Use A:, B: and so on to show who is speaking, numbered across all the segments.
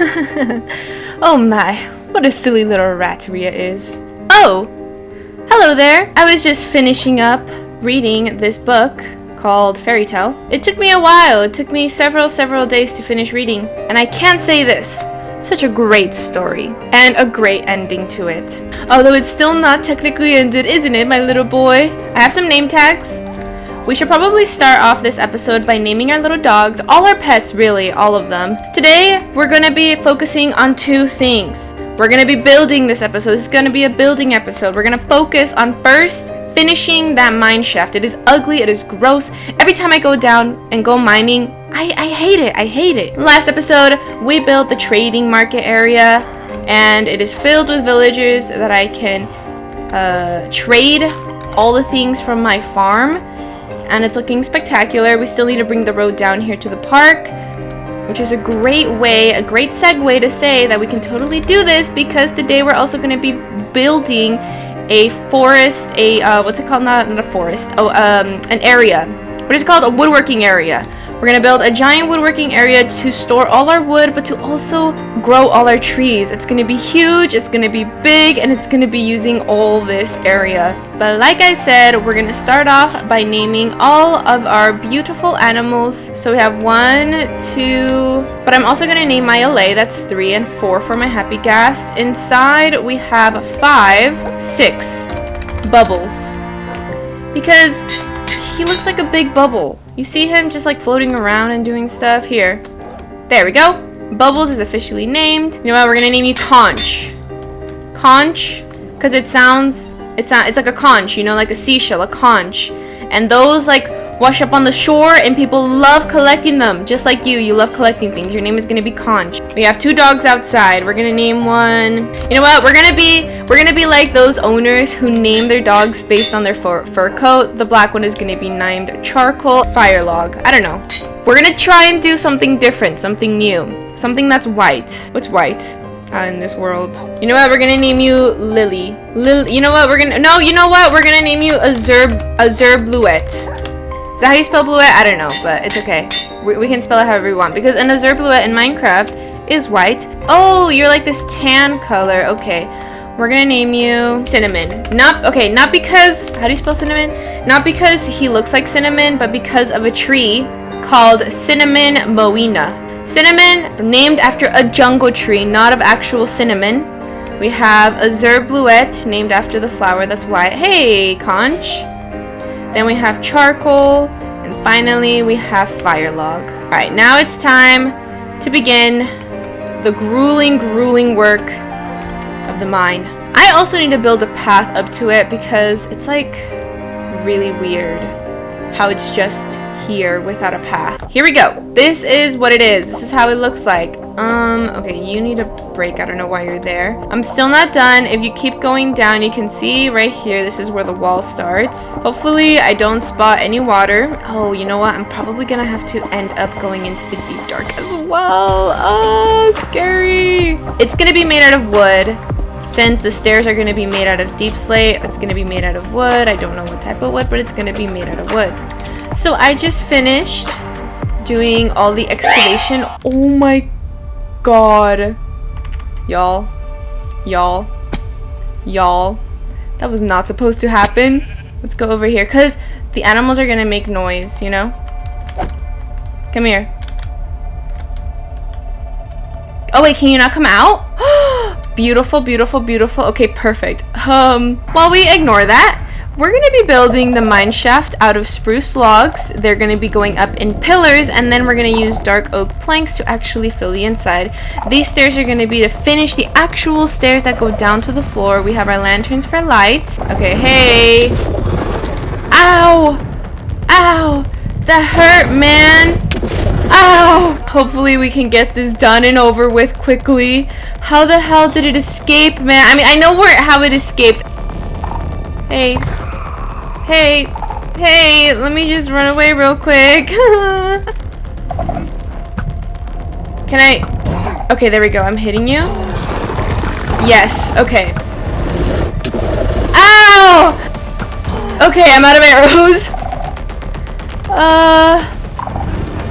A: Oh my, what a silly little rat Ria is. Oh, hello there. I was just finishing up reading this book called Fairy Tale. It took me a while. It took me several days to finish reading. And I can't say this. Such a great story. And a great ending to it. Although it's still not technically ended, isn't it, my little boy? I have some name tags. We should probably start off this episode by naming our little dogs, all our pets really, all of them. Today, we're going to be focusing on two things. We're going to be building this episode. This is going to be a building episode. We're going to focus on first finishing that mine shaft. It is ugly, it is gross. Every time I go down and go mining, I hate it, I hate it. Last episode, we built the trading market area, and it is filled with villagers that I can trade all the things from my farm. And it's looking spectacular. We still need to bring the road down here to the park, which is a great way, a great segue to say that we can totally do this, because today we're also going to be building a forest, what's it called? Not a forest. Oh, an area. What is it called? A woodworking area. We're going to build a giant woodworking area to store all our wood, but to also grow all our trees. It's going to be huge, it's going to be big, and it's going to be using all this area. But like I said, we're going to start off by naming all of our beautiful animals. So we have 1, 2, but I'm also going to name my LA. That's 3 and 4 for my happy gas. Inside we have 5, 6 bubbles, because he looks like a big bubble. You see him just like floating around and doing stuff. Here. There we go. Bubbles is officially named. You know what? We're going to name you Conch. Conch, because it's like a conch, you know, like a seashell, a conch. And those like wash up on the shore, and people love collecting them. Just like you love collecting things. Your name is going to be Conch. We have 2 dogs outside. We're going to name one. You know what? We're going to be like those owners who name their dogs based on their fur coat. The black one is going to be named Charcoal. Firelog. I don't know. We're going to try and do something different, something new, something that's white. What's white in this world? You know what? We're going to name you Lily. You know what? We're going to name you Azur Bluette. Is that how you spell Bluette? I don't know, but it's okay. We can spell it however we want, because an Azur Bluette in Minecraft is white. Oh, you're like this tan color. Okay. We're gonna name you Cinnamon. Not because, how do you spell cinnamon? Not because he looks like cinnamon, but because of a tree called Cinnamon Moina. Cinnamon, named after a jungle tree, not of actual cinnamon. We have Azur Bluette, named after the flower that's white. Hey, Conch. Then we have Charcoal, and finally we have Firelog. Alright, now it's time to begin the grueling work of the mine. I also need to build a path up to it, because it's like really weird how it's just here without a path. Here we go. This is what it is. This is how it looks like. Okay, you need a break. I don't know why you're there. I'm still not done. If you keep going down, you can see right here, this is where the wall starts. Hopefully I don't spot any water. Oh, you know what? I'm probably gonna have to end up going into the deep dark as well. Oh, scary. It's gonna be made out of wood. Since the stairs are going to be made out of deep slate, it's going to be made out of wood. I don't know what type of wood, but it's going to be made out of wood. So I just finished doing all the excavation. Oh my god. Y'all. That was not supposed to happen. Let's go over here, because the animals are going to make noise, you know? Come here. Oh wait, can you not come out? Beautiful. Okay, perfect. While we ignore that, we're going to be building the mine shaft out of spruce logs. They're going to be going up in pillars, and then we're going to use dark oak planks to actually fill the inside. These stairs are going to be to finish the actual stairs that go down to the floor. We have our lanterns for light. Okay, hey. Ow! That hurt, man. Ow! Hopefully we can get this done and over with quickly. How the hell did it escape, man? I mean, I know how it escaped. Hey, let me just run away real quick. Can I? Okay, there we go. I'm hitting you. Yes, okay. Ow! Okay, I'm out of arrows.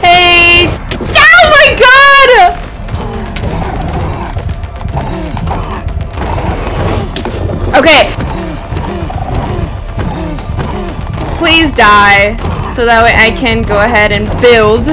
A: Hey! Oh my god! Okay. Please die, so that way I can go ahead and build.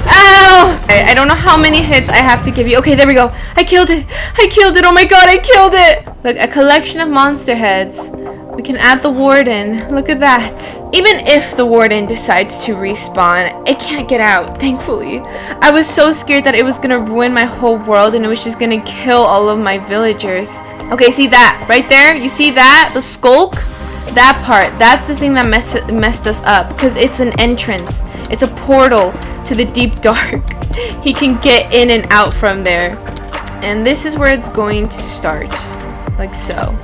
A: Ow! I don't know how many hits I have to give you. Okay, there we go. I killed it. I killed it. Oh my god, I killed it. Look, a collection of monster heads. We can add the warden. Look at that. Even if the warden decides to respawn, it can't get out, thankfully. I was so scared that it was gonna ruin my whole world and it was just gonna kill all of my villagers. Okay, see that right there? You see that? The skulk? That part, that's the thing that messed us up, because it's an entrance. It's a portal to the deep dark. He can get in and out from there. And this is where it's going to start. Like so.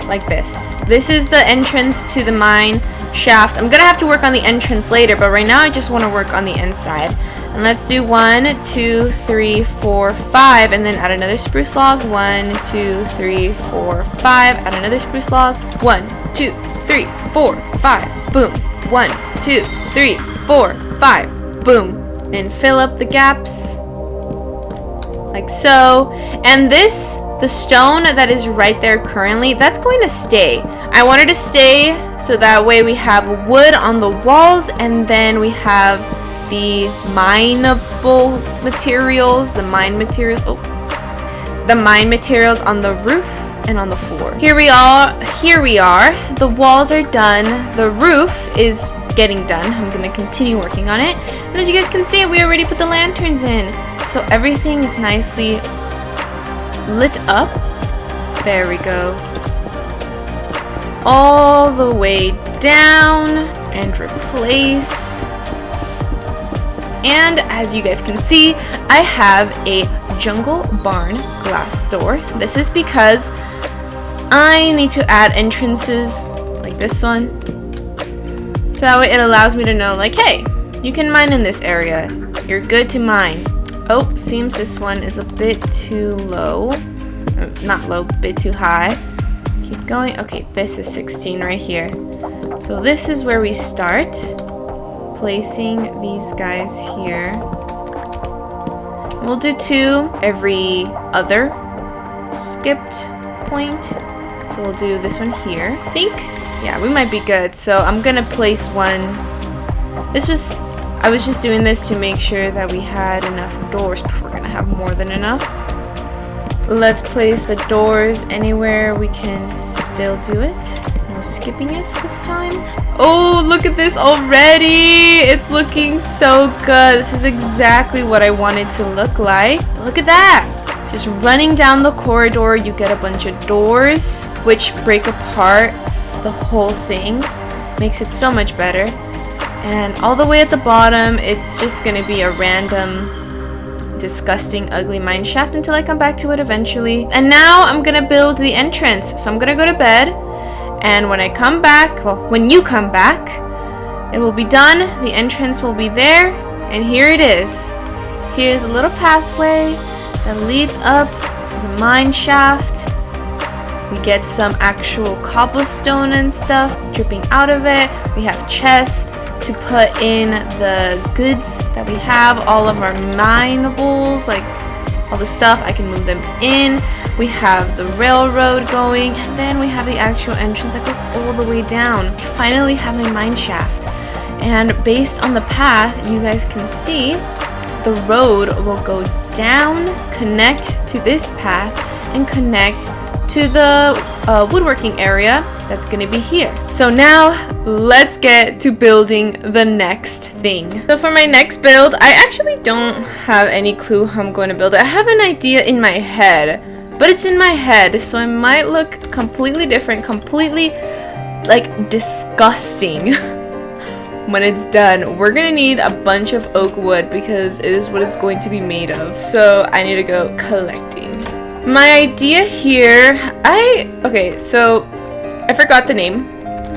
A: Like this. This is the entrance to the mine shaft. I'm gonna have to work on the entrance later, but right now I just want to work on the inside. And let's do 1, 2, 3, 4, 5, and then add another spruce log. 1, 2, 3, 4, 5. Add another spruce log. 1, 2, 3, 4, 5. Boom. 1, 2, 3, 4, 5. Boom. And fill up the gaps. Like so. And this, the stone that is right there currently, that's going to stay. I want it to stay so that way we have wood on the walls, and then we have the mineable materials, the mine materials on the roof and on the floor. Here we are. The walls are done. The roof is getting done. I'm gonna continue working on it. And as you guys can see, we already put the lanterns in. So everything is nicely lit up. There we go. All the way down and replace. And as you guys can see, I have a jungle barn glass door. This is because I need to add entrances like this one. So that way it allows me to know, like, hey, you can mine in this area. You're good to mine. Oh, seems this one is a bit too low. Not low, bit too high. Keep going. Okay, this is 16 right here. So this is where we start. Placing these guys here. We'll do 2 every other skipped point. So we'll do this one here. I think, yeah, we might be good. So I'm gonna place one. I was just doing this to make sure that we had enough doors, but we're gonna have more than enough. Let's place the doors anywhere we can still do it. No skipping it this time. Oh, look at this already. It's looking so good. This is exactly what I wanted to look like. But look at that. Just running down the corridor, you get a bunch of doors, which break apart the whole thing. Makes it so much better. And all the way at the bottom, it's just going to be a random, disgusting, ugly mine shaft until I come back to it eventually. And now I'm going to build the entrance. So I'm going to go to bed. And when I come back, well, when you come back, it will be done. The entrance will be there. And here it is. Here's a little pathway that leads up to the mine shaft. We get some actual cobblestone and stuff dripping out of it. We have chests to put in the goods that we have, all of our minables, like all the stuff. I can move them in. We have the railroad going, and then we have the actual entrance that goes all the way down. I finally have my mine shaft, and based on the path, you guys can see the road will go down, connect to this path, and connect to the woodworking area that's gonna be here. So now let's get to building the next thing. So for my next build, I actually don't have any clue how I'm going to build it. I have an idea in my head, but it's in my head, so it might look completely different, completely like disgusting when it's done. We're gonna need a bunch of oak wood because it is what it's going to be made of. So I need to go collecting. My idea here, okay, so I forgot the name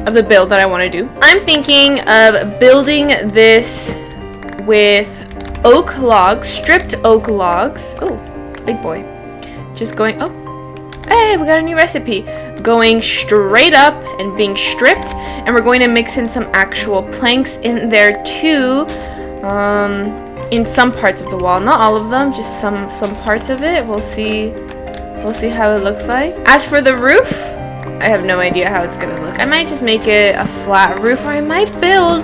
A: of the build that I want to do. I'm thinking of building this with oak logs, stripped oak logs. Oh, big boy. Just going, oh, hey, we got a new recipe. Going straight up and being stripped, and we're going to mix in some actual planks in there too. In some parts of the wall, not all of them, just some parts of it. We'll see We'll see how it looks like. As for the roof, I have no idea how it's gonna look. I might just make it a flat roof, or I might build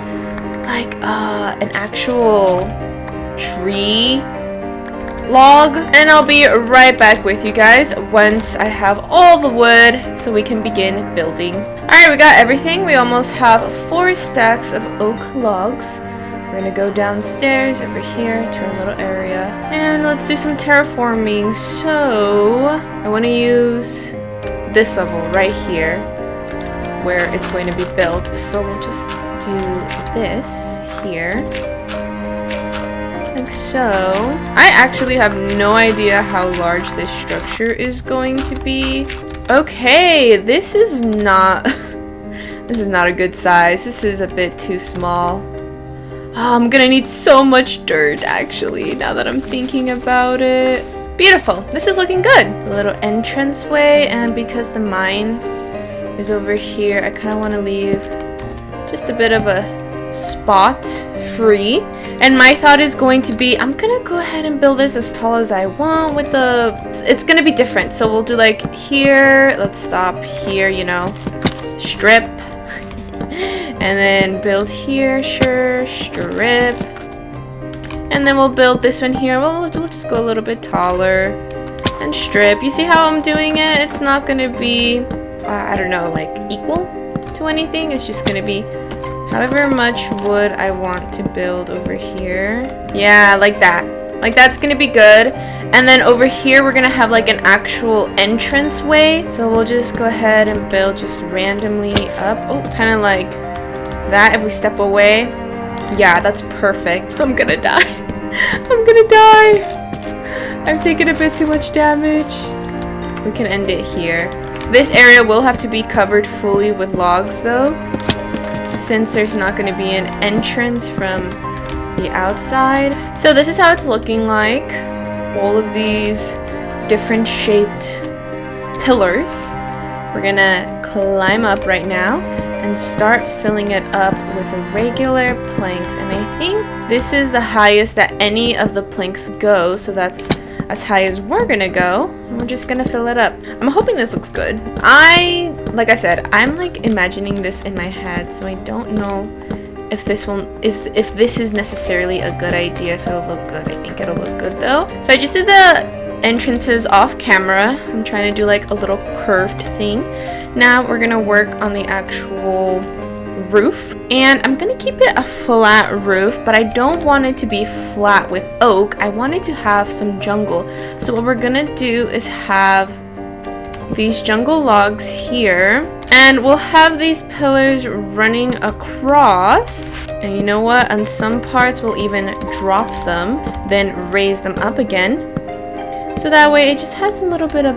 A: like an actual tree log, and I'll be right back with you guys once I have all the wood so we can begin building. Alright, we got everything. We almost have 4 stacks of oak logs. We're gonna go downstairs over here to our little area and let's do some terraforming. So I want to use this level right here where it's going to be built. So we'll just do this here like so. I actually have no idea how large this structure is going to be. Okay, this is not this is not a good size. This is a bit too small. Oh, I'm gonna need so much dirt actually, now that I'm thinking about it. Beautiful. This is looking good. A little entranceway, and because the mine is over here, I kind of want to leave just a bit of a spot free. And my thought is going to be, I'm gonna go ahead and build this as tall as I want with the... It's gonna be different. So we'll do like here. Let's stop here, you know. Strip. And then build here, sure, strip. And then we'll build this one here. We'll just go a little bit taller and strip. You see how I'm doing it? It's not gonna be, I don't know, like equal to anything. It's just gonna be however much wood I want to build over here. Yeah, like that. Like that's gonna be good. And then over here we're gonna have like an actual entrance way. So we'll just go ahead and build just randomly up. Oh, kind of like that if we step away. Yeah, that's perfect. I'm gonna die. I'm gonna die. I've taken a bit too much damage. We can end it here. This area will have to be covered fully with logs though, since there's not going to be an entrance from the outside. So this is how it's looking like. All of these different shaped pillars. We're gonna climb up right now and start filling it up with regular planks. And I think this is the highest that any of the planks go, so that's as high as we're gonna go. And we're just gonna fill it up. I'm hoping this looks good. Like I said, I'm like imagining this in my head, so I don't know if this is necessarily a good idea, if it'll look good. I think it'll look good though. So I just did the entrances off camera. I'm trying to do like a little curved thing. Now we're gonna work on the actual roof, and I'm gonna keep it a flat roof, but I don't want it to be flat with oak. I want it to have some jungle. So what we're gonna do is have these jungle logs here, and we'll have these pillars running across, and you know what, on some parts we'll even drop them, then raise them up again, so that way it just has a little bit of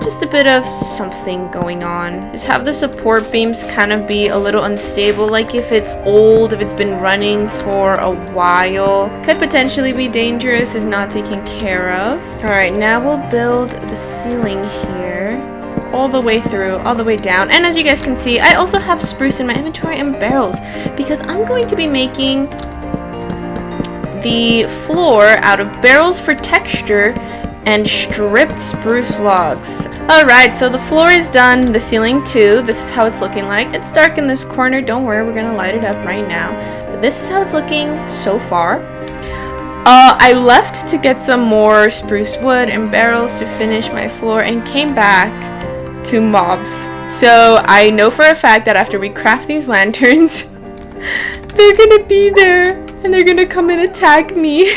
A: just a bit of something going on. Just have the support beams kind of be a little unstable, like if it's old, if it's been running for a while, could potentially be dangerous if not taken care of. Alright, now we'll build the ceiling here all the way through, all the way down. And as you guys can see, I also have spruce in my inventory and barrels, because I'm going to be making the floor out of barrels for texture and stripped spruce logs. Alright, so the floor is done, the ceiling too. This is how it's looking like. It's dark in this corner, don't worry, we're gonna light it up right now. But this is how it's looking so far. I left to get some more spruce wood and barrels to finish my floor and came back to mobs. So I know for a fact that after we craft these lanterns, they're gonna be there and they're gonna come and attack me.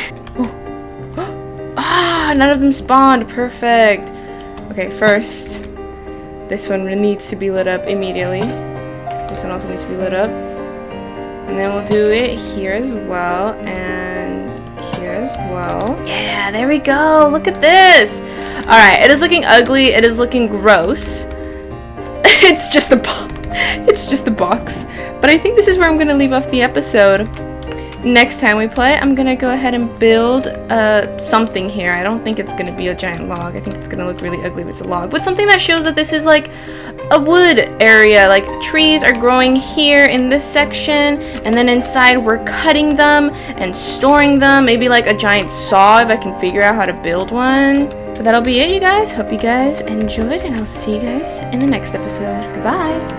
A: Ah, none of them spawned. Perfect. Okay, first, this one needs to be lit up immediately. This one also needs to be lit up. And then we'll do it here as well, and here as well. Yeah, there we go. Look at this. Alright, it is looking ugly. It is looking gross. It's just a it's just a box. But I think this is where I'm going to leave off the episode. Next time we play, I'm gonna go ahead and build something here. I don't think it's gonna be a giant log. I think it's gonna look really ugly if it's a log. But something that shows that this is like a wood area. Like trees are growing here in this section, and then inside we're cutting them and storing them. Maybe like a giant saw if I can figure out how to build one. But that'll be it, you guys. Hope you guys enjoyed, and I'll see you guys in the next episode. Bye!